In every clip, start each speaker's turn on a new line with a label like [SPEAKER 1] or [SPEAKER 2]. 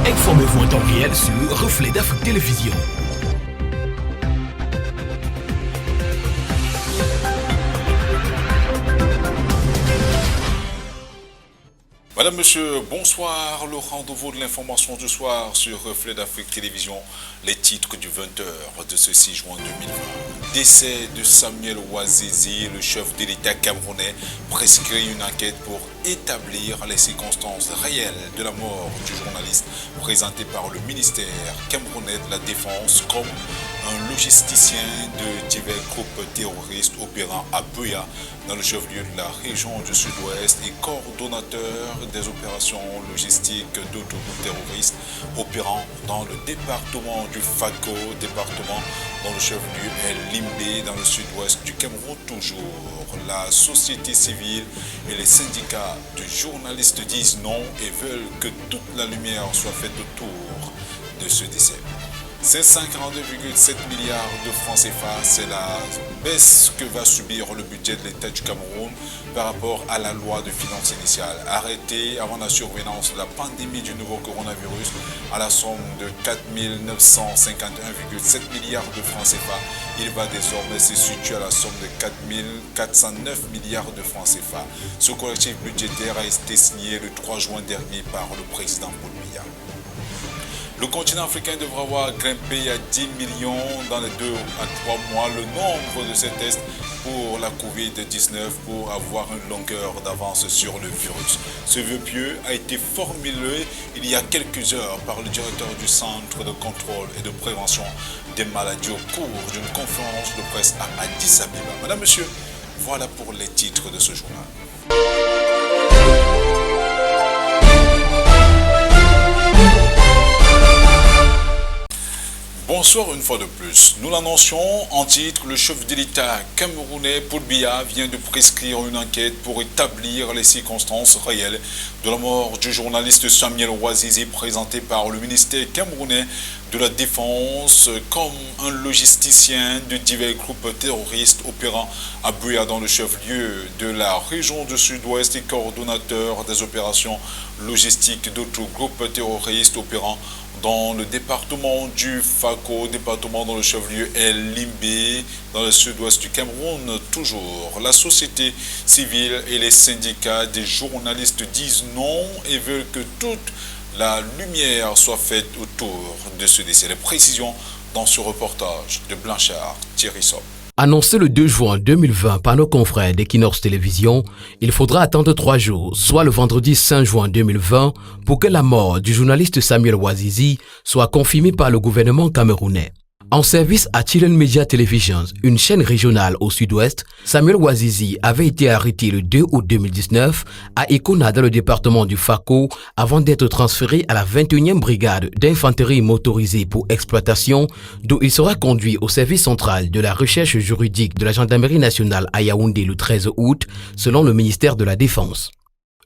[SPEAKER 1] Informez-vous en temps réel sur Reflet d'Afrique Télévision.
[SPEAKER 2] Madame, Monsieur, bonsoir. Le rendez-vous de l'information du soir sur Reflet d'Afrique Télévision. Les titres du 20h de ce 6 juin 2020. Décès de Samuel Ouazizi, le chef de l'État camerounais, prescrit une enquête pour établir les circonstances réelles de la mort du journaliste présenté par le ministère camerounais de la Défense comme un logisticien de divers groupes terroristes opérant à Buea, dans le chef-lieu de la région du Sud-Ouest, et coordonnateur des opérations logistiques d'autres groupes terroristes opérant dans le département du Fako, département dont le chef-lieu est Limbé, dans le sud-ouest du Cameroun toujours. La société civile et les syndicats de journalistes disent non et veulent que toute la lumière soit faite autour de ce décès. 542,7 milliards de francs CFA, c'est la baisse que va subir le budget de l'État du Cameroun par rapport à la loi de finances initiale. Arrêtée avant la survenance de la pandémie du nouveau coronavirus à la somme de 4 951,7 milliards de francs CFA, il va désormais se situer à la somme de 4 409 milliards de francs CFA. Ce collectif budgétaire a été signé le 3 juin dernier par le président Paul Biya. Le continent africain devra avoir grimpé à 10 millions dans les 2 à 3 mois le nombre de ces tests pour la Covid-19 pour avoir une longueur d'avance sur le virus. Ce vœu pieux a été formulé il y a quelques heures par le directeur du Centre de contrôle et de prévention des maladies au cours d'une conférence de presse à Addis Abeba. Madame, Monsieur, voilà pour les titres de ce journal. Bonsoir une fois de plus. Nous l'annoncions en titre, le chef de l'État camerounais Paul Biya vient de prescrire une enquête pour établir les circonstances réelles de la mort du journaliste Samuel Ouazizi présenté par le ministère camerounais de la Défense comme un logisticien de divers groupes terroristes opérant à Buea dans le chef-lieu de la région du Sud-Ouest et coordonnateur des opérations logistiques d'autres groupes terroristes opérant dans le département du Fako, département dont le chef-lieu est Limbé, dans le sud-ouest du Cameroun. Toujours, la société civile et les syndicats des journalistes disent non et veulent que toute la lumière soit faite autour de ce décès. Les précisions dans ce reportage de Blanchard Thierry Sopp.
[SPEAKER 1] Annoncé le 2 juin 2020 par nos confrères d'Equinox Télévision, il faudra attendre 3 jours, soit le vendredi 5 juin 2020, pour que la mort du journaliste Samuel Ouazizi soit confirmée par le gouvernement camerounais. En service à Chillen Media Television, une chaîne régionale au sud-ouest, Samuel Ouazizi avait été arrêté le 2 août 2019 à Ekona dans le département du Fako avant d'être transféré à la 21e brigade d'infanterie motorisée pour exploitation, d'où il sera conduit au service central de la recherche juridique de la gendarmerie nationale à Yaoundé le 13 août, selon le ministère de la Défense.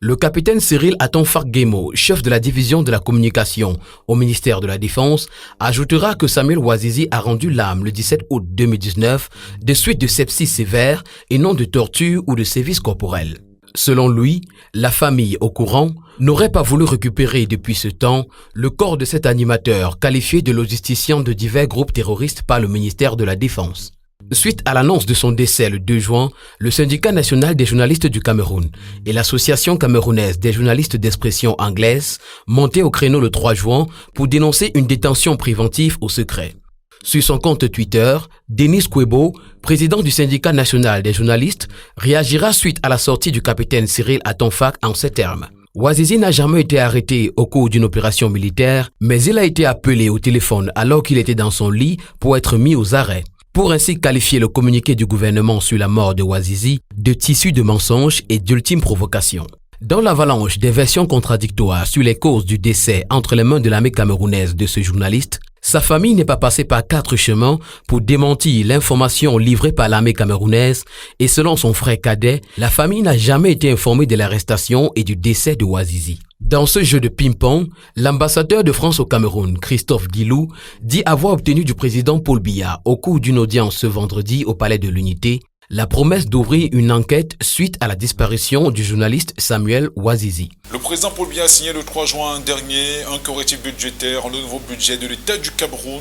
[SPEAKER 1] Le capitaine Cyril Atonfak-Guémo, chef de la division de la communication au ministère de la Défense, ajoutera que Samuel Ouazizi a rendu l'âme le 17 août 2019 de suite de sepsis sévère et non de torture ou de sévices corporels. Selon lui, la famille au courant n'aurait pas voulu récupérer depuis ce temps le corps de cet animateur qualifié de logisticien de divers groupes terroristes par le ministère de la Défense. Suite à l'annonce de son décès le 2 juin, le syndicat national des journalistes du Cameroun et l'association camerounaise des journalistes d'expression anglaise montaient au créneau le 3 juin pour dénoncer une détention préventive au secret. Sur son compte Twitter, Denis Kwebo, président du syndicat national des journalistes, réagira suite à la sortie du capitaine Cyril Atonfak en ces termes. Ouazizi n'a jamais été arrêté au cours d'une opération militaire, mais il a été appelé au téléphone alors qu'il était dans son lit pour être mis aux arrêts. Pour ainsi qualifier le communiqué du gouvernement sur la mort de Ouazizi de tissu de mensonges et d'ultime provocation. Dans l'avalanche des versions contradictoires sur les causes du décès entre les mains de l'armée camerounaise de ce journaliste, sa famille n'est pas passée par 4 chemins pour démentir l'information livrée par l'armée camerounaise et selon son frère cadet, la famille n'a jamais été informée de l'arrestation et du décès de Ouazizi. Dans ce jeu de ping-pong, l'ambassadeur de France au Cameroun, Christophe Guilou, dit avoir obtenu du président Paul Biya, au cours d'une audience ce vendredi au Palais de l'Unité, la promesse d'ouvrir une enquête suite à la disparition du journaliste Samuel Ouazizi.
[SPEAKER 2] Le président Paul Biya a signé le 3 juin dernier un correctif budgétaire. Le nouveau budget de l'État du Cameroun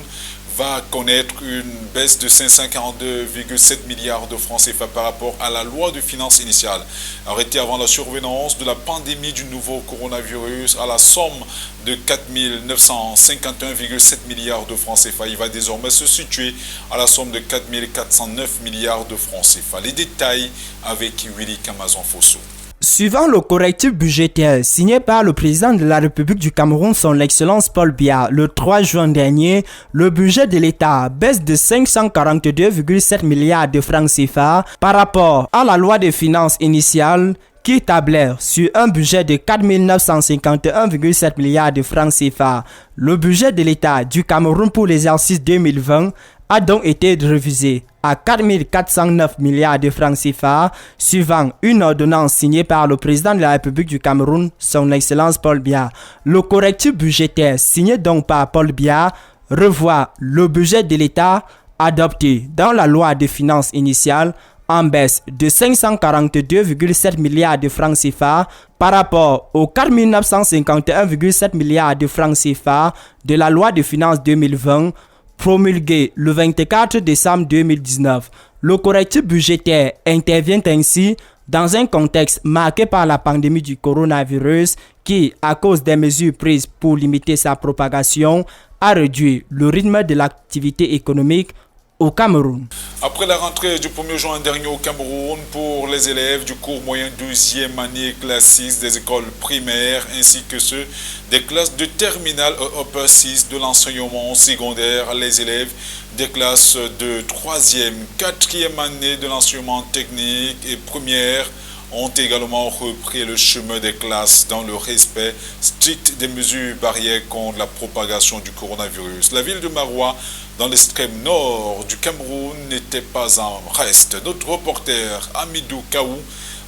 [SPEAKER 2] va connaître une baisse de 542,7 milliards de francs CFA par rapport à la loi de finances initiale. Arrêtée avant la survenance de la pandémie du nouveau coronavirus à la somme de 4 951,7 milliards de francs CFA, il va désormais se situer à la somme de 4 409 milliards de francs CFA. Les détails avec Willy Kamazon-Fosso.
[SPEAKER 3] Suivant le correctif budgétaire signé par le président de la République du Cameroun, son Excellence Paul Biya, le 3 juin dernier, le budget de l'État baisse de 542,7 milliards de francs CFA par rapport à la loi de finances initiale qui tablait sur un budget de 4 951,7 milliards de francs CFA. Le budget de l'État du Cameroun pour l'exercice 2020 a donc été révisé à 4 409 milliards de francs CFA, suivant une ordonnance signée par le président de la République du Cameroun, son Excellence Paul Biya. Le correctif budgétaire signé donc par Paul Biya revoit le budget de l'État adopté dans la loi de finances initiale en baisse de 542,7 milliards de francs CFA par rapport aux 4 951,7 milliards de francs CFA de la loi de finances 2020 promulgué le 24 décembre 2019. Le correctif budgétaire intervient ainsi dans un contexte marqué par la pandémie du coronavirus qui, à cause des mesures prises pour limiter sa propagation, a réduit le rythme de l'activité économique au Cameroun.
[SPEAKER 2] Après la rentrée du 1er juin dernier au Cameroun pour les élèves du cours moyen 12e année classe 6 des écoles primaires ainsi que ceux des classes de terminale Upper 6 de l'enseignement secondaire, les élèves des classes de 3e, 4e année de l'enseignement technique et première ont également repris le chemin des classes dans le respect strict des mesures barrières contre la propagation du coronavirus. La ville de Maroua, dans l'extrême nord du Cameroun, n'était pas en reste. Notre reporter Amidou Kaou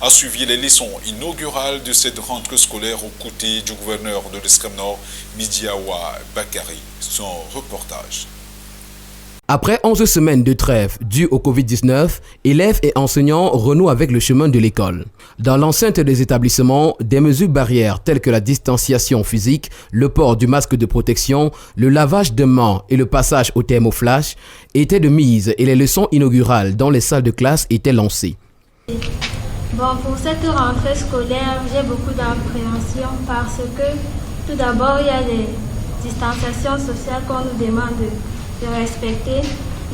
[SPEAKER 2] a suivi les leçons inaugurales de cette rentrée scolaire aux côtés du gouverneur de l'extrême nord, Midiawa Bakari. Son reportage.
[SPEAKER 1] Après 11 semaines de trêve dues au Covid-19, élèves et enseignants renouent avec le chemin de l'école. Dans l'enceinte des établissements, des mesures barrières telles que la distanciation physique, le port du masque de protection, le lavage de mains et le passage au thermoflash étaient de mise et les leçons inaugurales dans les salles de classe étaient lancées.
[SPEAKER 4] Bon, pour cette rentrée scolaire, j'ai beaucoup d'appréhension parce que tout d'abord, il y a les distanciations sociales qu'on nous demande de respecter.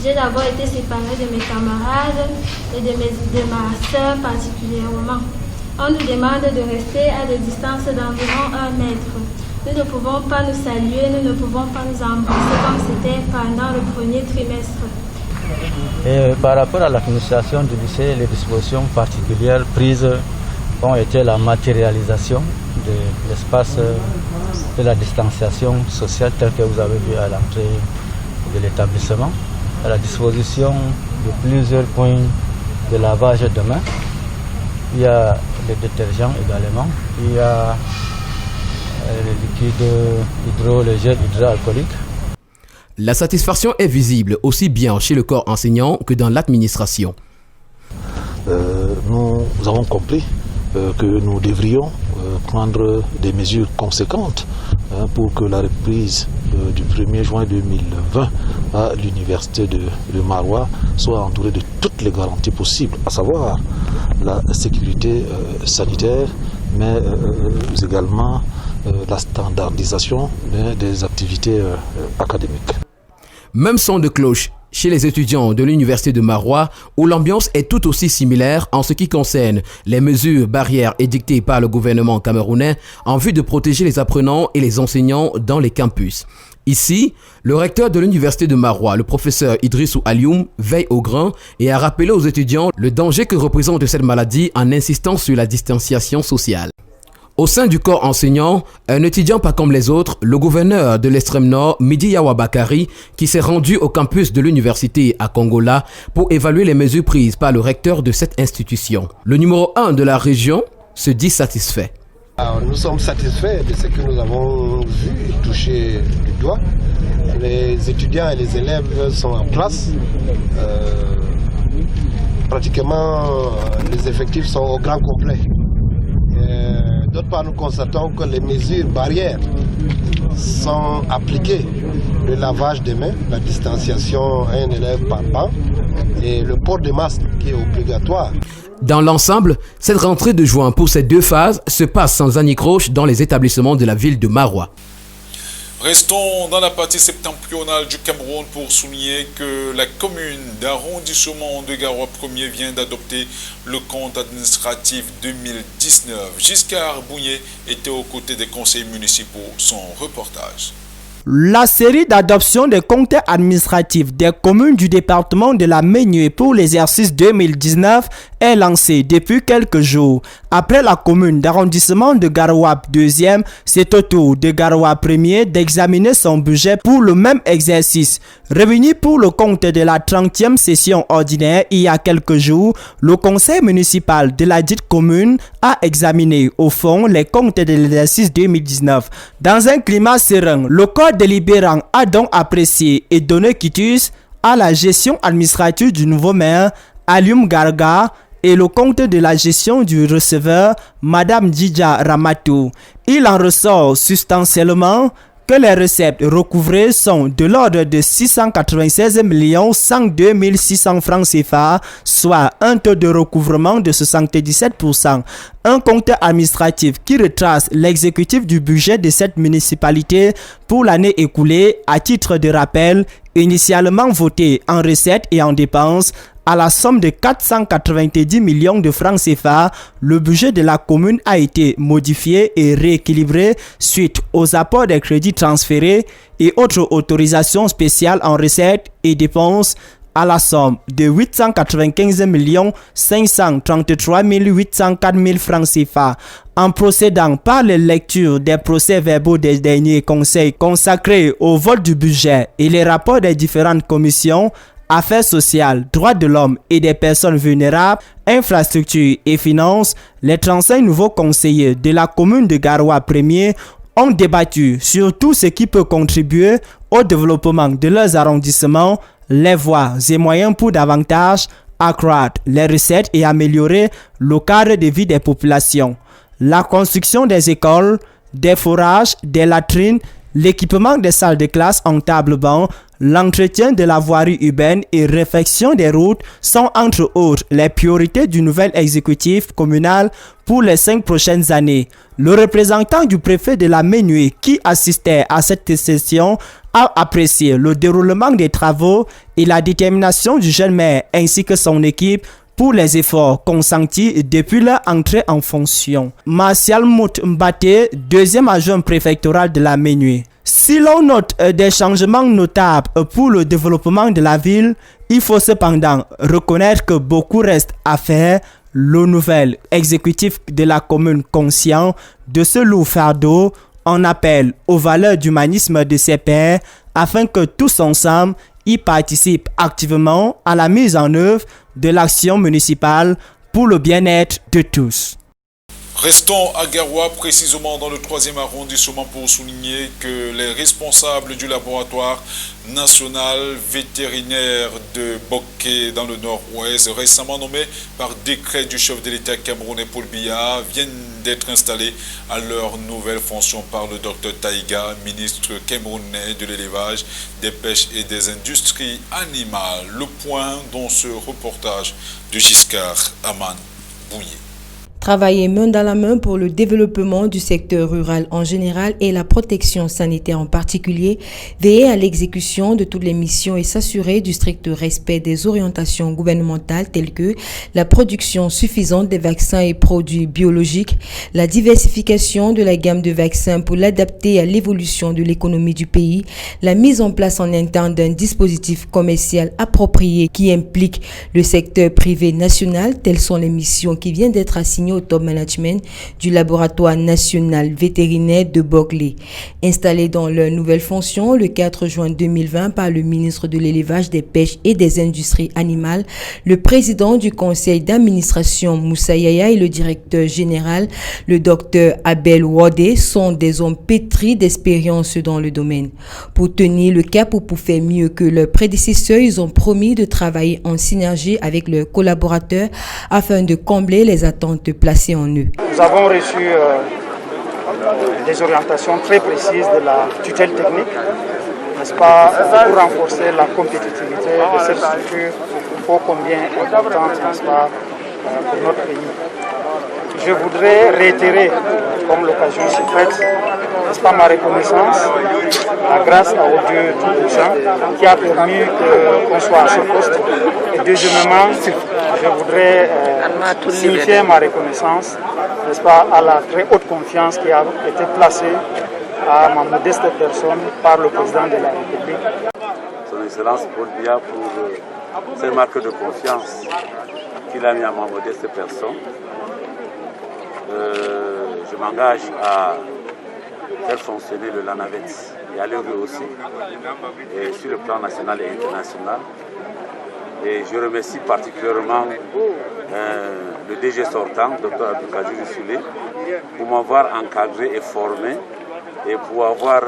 [SPEAKER 4] J'ai d'abord été séparée de mes camarades et de ma soeur particulièrement. On nous demande de rester à des distances d'environ 1 mètre. Nous ne pouvons pas nous saluer, nous ne pouvons pas nous embrasser comme c'était pendant le premier trimestre.
[SPEAKER 5] Et par rapport à l'administration du lycée, les dispositions particulières prises ont été la matérialisation de l'espace de la distanciation sociale tel que vous avez vu à l'entrée de l'établissement, à la disposition de plusieurs points de lavage de mains. Il y a les détergents également, il y a les liquides les gels hydroalcooliques.
[SPEAKER 1] La satisfaction est visible aussi bien chez le corps enseignant que dans l'administration.
[SPEAKER 6] Nous avons compris que nous devrions prendre des mesures conséquentes pour que la reprise du 1er juin 2020 à l'université de Maroua soit entourée de toutes les garanties possibles, à savoir la sécurité sanitaire, mais également la standardisation des activités académiques.
[SPEAKER 1] Même son de cloche chez les étudiants de l'université de Maroua, où l'ambiance est tout aussi similaire en ce qui concerne les mesures barrières édictées par le gouvernement camerounais en vue de protéger les apprenants et les enseignants dans les campus. Ici, le recteur de l'université de Maroua, le professeur Idrissou Alioum, veille au grain et a rappelé aux étudiants le danger que représente cette maladie en insistant sur la distanciation sociale. Au sein du corps enseignant, un étudiant pas comme les autres, le gouverneur de l'extrême nord, Midiawa Bakari, qui s'est rendu au campus de l'université à Kongola pour évaluer les mesures prises par le recteur de cette institution. Le numéro 1 de la région se dit satisfait.
[SPEAKER 7] Alors, nous sommes satisfaits de ce que nous avons vu et touché du doigt. Les étudiants et les élèves sont en classe. pratiquement les effectifs sont au grand complet. D'autre part, nous constatons que les mesures barrières sont appliquées. Le lavage des mains, la distanciation à un élève par banc et le port de masque qui est obligatoire.
[SPEAKER 1] Dans l'ensemble, cette rentrée de juin pour ces deux phases se passe sans anicroche dans les établissements de la ville de Maroua.
[SPEAKER 2] Restons dans la partie septentrionale du Cameroun pour souligner que la commune d'arrondissement de Garoua 1er vient d'adopter le compte administratif 2019. Giscard Bougné était aux côtés des conseils municipaux. Son reportage.
[SPEAKER 3] La série d'adoption des comptes administratifs des communes du département de la Ménuée pour l'exercice 2019 est lancée depuis quelques jours. Après la commune d'arrondissement de Garoua 2e, c'est au tour de Garoua 1er d'examiner son budget pour le même exercice. Réuni pour le compte de la 30e session ordinaire il y a quelques jours, le conseil municipal de la dite commune a examiné au fond les comptes de l'exercice 2019. Dans un climat serein, le corps délibérant a donc apprécié et donné quitus à la gestion administrative du nouveau maire, Alioum Garga, et le compte de la gestion du receveur, Madame Djidja Ramatou. Il en ressort substantiellement que les recettes recouvrées sont de l'ordre de 696 102 600 francs CFA, soit un taux de recouvrement de 77%. Un compte administratif qui retrace l'exécutif du budget de cette municipalité pour l'année écoulée, à titre de rappel, initialement voté en recettes et en dépenses à la somme de 490 millions de francs CFA, le budget de la commune a été modifié et rééquilibré suite aux apports des crédits transférés et autres autorisations spéciales en recettes et dépenses à la somme de 895 533 804 francs CFA. En procédant par les lectures des procès-verbaux des derniers conseils consacrés au vote du budget et les rapports des différentes commissions, Affaires sociales, droits de l'homme et des personnes vulnérables, infrastructures et finances, les 35 nouveaux conseillers de la commune de Garoua 1er ont débattu sur tout ce qui peut contribuer au développement de leurs arrondissements, les voies et moyens pour davantage accroître les recettes et améliorer le cadre de vie des populations. La construction des écoles, des forages, des latrines, l'équipement des salles de classe en table-banc, l'entretien de la voirie urbaine et réfection des routes sont entre autres les priorités du nouvel exécutif communal pour les 5 prochaines années. Le représentant du préfet de la Ménuée qui assistait à cette session a apprécié le déroulement des travaux et la détermination du jeune maire ainsi que son équipe pour les efforts consentis depuis leur entrée en fonction. Martial Mout Mbaté, deuxième adjoint préfectoral de la Ménuée. Si l'on note des changements notables pour le développement de la ville, il faut cependant reconnaître que beaucoup reste à faire. Le nouvel exécutif de la commune, conscient de ce lourd fardeau, en appelle aux valeurs d'humanisme de ses pairs afin que tous ensemble y participent activement à la mise en œuvre de l'action municipale pour le bien-être de tous.
[SPEAKER 2] Restons à Garoua, précisément dans le 3e arrondissement, pour souligner que les responsables du laboratoire national vétérinaire de Boké dans le nord-ouest, récemment nommés par décret du chef de l'État camerounais Paul Biya, viennent d'être installés à leur nouvelle fonction par le Dr Taïga, ministre camerounais de l'élevage, des pêches et des industries animales. Le point dans ce reportage de Giscard Aman Bougné.
[SPEAKER 8] Travailler main dans la main pour le développement du secteur rural en général et la protection sanitaire en particulier, veiller à l'exécution de toutes les missions et s'assurer du strict respect des orientations gouvernementales telles que la production suffisante des vaccins et produits biologiques, la diversification de la gamme de vaccins pour l'adapter à l'évolution de l'économie du pays, la mise en place en interne d'un dispositif commercial approprié qui implique le secteur privé national, telles sont les missions qui viennent d'être assignées au top management du laboratoire national vétérinaire de Bogley. Installé dans leur nouvelle fonction le 4 juin 2020 par le ministre de l'Élevage, des Pêches et des Industries animales, le président du conseil d'administration Moussa Yaya et le directeur général, le docteur Abel Wade, sont des hommes pétris d'expérience dans le domaine. Pour tenir le cap ou pour faire mieux que leurs prédécesseurs, ils ont promis de travailler en synergie avec leurs collaborateurs afin de combler les attentes placées en eux.
[SPEAKER 9] Nous avons reçu des orientations très précises de la tutelle technique, n'est-ce pas, pour renforcer la compétitivité de cette structure ô combien importante, n'est-ce pas, pour notre pays. Je voudrais réitérer, comme l'occasion se prête, n'est-ce pas, ma reconnaissance, la grâce à Dieu Tout-Puissant qui a permis qu'on soit à ce poste. Et deuxièmement, je voudrais signifier ma reconnaissance, n'est-ce pas, à la très haute confiance qui a été placée à ma modeste personne par le président de la République.
[SPEAKER 10] Son Excellence Paul Biya pour cette marque de confiance qu'il a mis à ma modeste personne. Je m'engage à faire fonctionner le LANAVET et à l'œuvre aussi, et sur le plan national et international. Et je remercie particulièrement le DG sortant, Dr Abdelkadir Soulé, pour m'avoir encadré et formé et pour avoir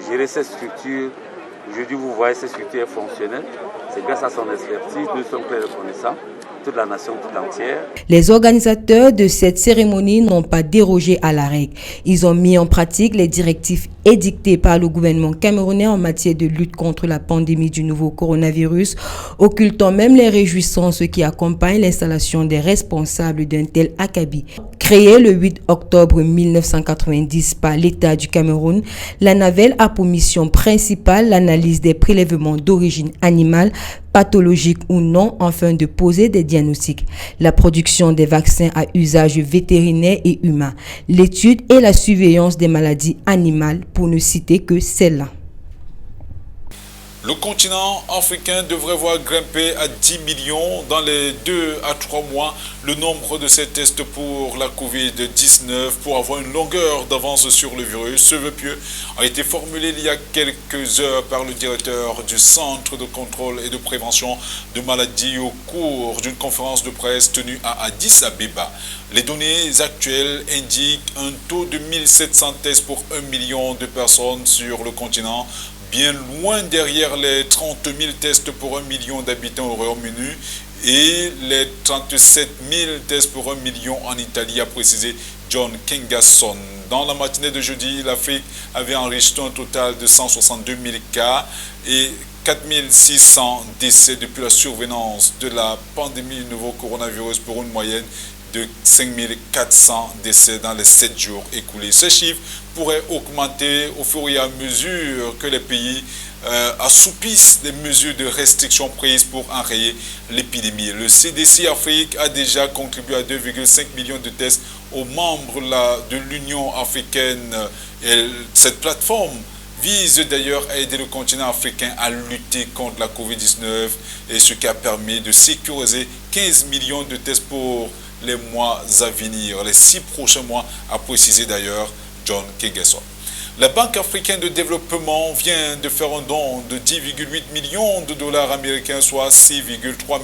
[SPEAKER 10] géré cette structure. Aujourd'hui, vous voyez, cette structure est fonctionnelle. C'est grâce à son expertise, nous sommes très reconnaissants, toute la nation tout entière.
[SPEAKER 8] Les organisateurs de cette cérémonie n'ont pas dérogé à la règle. Ils ont mis en pratique les directives édictées par le gouvernement camerounais en matière de lutte contre la pandémie du nouveau coronavirus, occultant même les réjouissances qui accompagnent l'installation des responsables d'un tel acabit. Créée le 8 octobre 1990 par l'État du Cameroun, la NAVEL a pour mission principale l'analyse des prélèvements d'origine animale, pathologiques ou non, afin de poser des diagnostics, la production des vaccins à usage vétérinaire et humain, l'étude et la surveillance des maladies animales, pour ne citer que celle-là.
[SPEAKER 2] Le continent africain devrait voir grimper à 10 millions dans les 2 à 3 mois le nombre de ces tests pour la Covid-19 pour avoir une longueur d'avance sur le virus. Ce vœu pieux a été formulé il y a quelques heures par le directeur du Centre de contrôle et de prévention de maladies au cours d'une conférence de presse tenue à Addis Abeba. Les données actuelles indiquent un taux de 1700 tests pour 1 million de personnes sur le continent, bien loin derrière les 30 000 tests pour 1 million d'habitants au Royaume-Uni et les 37 000 tests pour 1 million en Italie, a précisé John Kingasson. Dans la matinée de jeudi, l'Afrique avait enregistré un total de 162 000 cas et 4 600 décès depuis la survenance de la pandémie du nouveau coronavirus, pour une moyenne de 5 400 décès dans les 7 jours écoulés. Ces chiffres pourraient augmenter au fur et à mesure que les pays assoupissent les mesures de restriction prises pour enrayer l'épidémie. Le CDC Afrique a déjà contribué à 2,5 millions de tests aux membres de l'Union africaine. Et cette plateforme vise d'ailleurs à aider le continent africain à lutter contre la Covid-19, et ce qui a permis de sécuriser 15 millions de tests pour les mois à venir, les 6 prochains mois, a précisé d'ailleurs John Kingasson. La Banque africaine de développement vient de faire un don de 10,8 millions de dollars américains, soit 6,3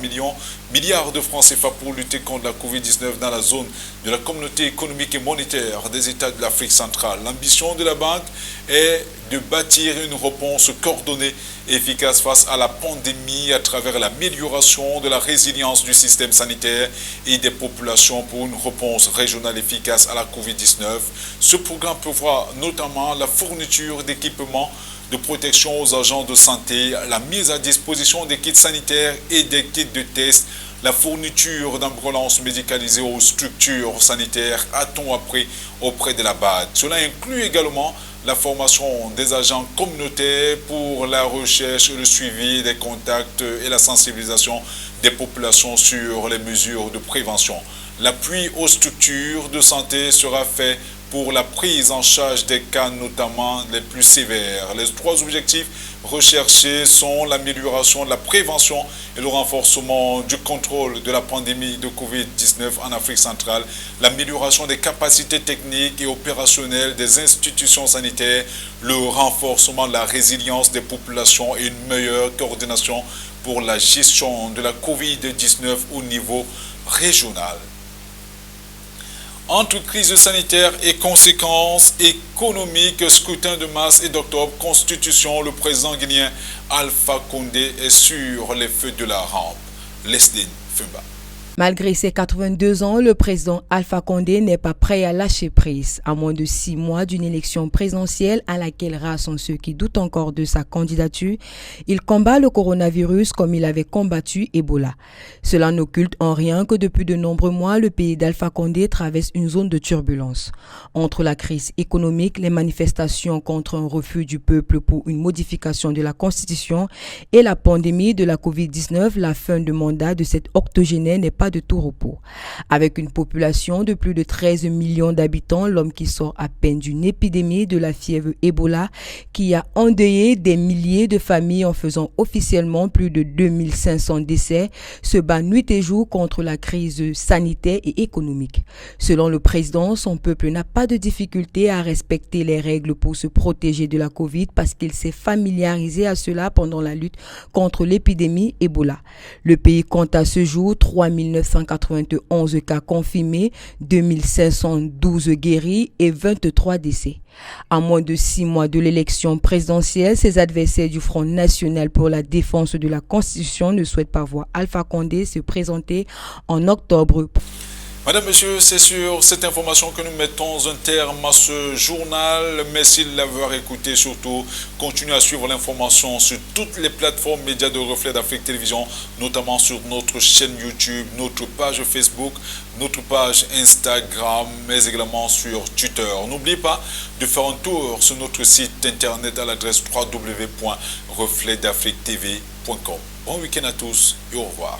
[SPEAKER 2] milliards de francs CFA, pour lutter contre la Covid-19 dans la zone de la communauté économique et monétaire des États de l'Afrique centrale. L'ambition de la banque est de bâtir une réponse coordonnée et efficace face à la pandémie à travers l'amélioration de la résilience du système sanitaire et des populations pour une réponse régionale efficace à la Covid-19. Ce programme prévoit notamment la fourniture d'équipements de protection aux agents de santé, la mise à disposition des kits sanitaires et des kits de test, la fourniture d'ambulances médicalisées aux structures sanitaires à temps après auprès de la BAD. Cela inclut également la formation des agents communautaires pour la recherche et le suivi des contacts et la sensibilisation des populations sur les mesures de prévention. L'appui aux structures de santé sera fait pour la prise en charge des cas notamment les plus sévères. Les 3 objectifs recherchés sont l'amélioration de la prévention et le renforcement du contrôle de la pandémie de Covid-19 en Afrique centrale, l'amélioration des capacités techniques et opérationnelles des institutions sanitaires, le renforcement de la résilience des populations et une meilleure coordination pour la gestion de la Covid-19 au niveau régional. Entre crise sanitaire et conséquences économiques, scrutin de mars et d'octobre, constitution, le président guinéen Alpha Condé est sur les feux de la rampe. Leslie Fumba.
[SPEAKER 8] Malgré ses 82 ans, le président Alpha Condé n'est pas prêt à lâcher prise. À moins de 6 mois d'une élection présidentielle à laquelle rares sont ceux qui doutent encore de sa candidature, il combat le coronavirus comme il avait combattu Ebola. Cela n'occulte en rien que depuis de nombreux mois, le pays d'Alpha Condé traverse une zone de turbulence. Entre la crise économique, les manifestations contre un refus du peuple pour une modification de la Constitution et la pandémie de la Covid-19, la fin de mandat de cet octogénaire n'est pas de tout repos. Avec une population de plus de 13 millions d'habitants, l'homme qui sort à peine d'une épidémie de la fièvre Ebola qui a endeuillé des milliers de familles en faisant officiellement plus de 2500 décès, se bat nuit et jour contre la crise sanitaire et économique. Selon le président, son peuple n'a pas de difficulté à respecter les règles pour se protéger de la Covid parce qu'il s'est familiarisé à cela pendant la lutte contre l'épidémie Ebola. Le pays compte à ce jour 3991 cas confirmés, 2512 guéris et 23 décès. À moins de 6 mois de l'élection présidentielle, ses adversaires du Front national pour la défense de la Constitution ne souhaitent pas voir Alpha Condé se présenter en octobre.
[SPEAKER 2] Madame, Monsieur, c'est sur cette information que nous mettons un terme à ce journal. Merci de l'avoir écouté. Surtout, continuez à suivre l'information sur toutes les plateformes médias de Reflet d'Afrique Télévision, notamment sur notre chaîne YouTube, notre page Facebook, notre page Instagram, mais également sur Twitter. N'oubliez pas de faire un tour sur notre site internet à l'adresse www.refletdafriquetv.com. Bon week-end à tous et au revoir.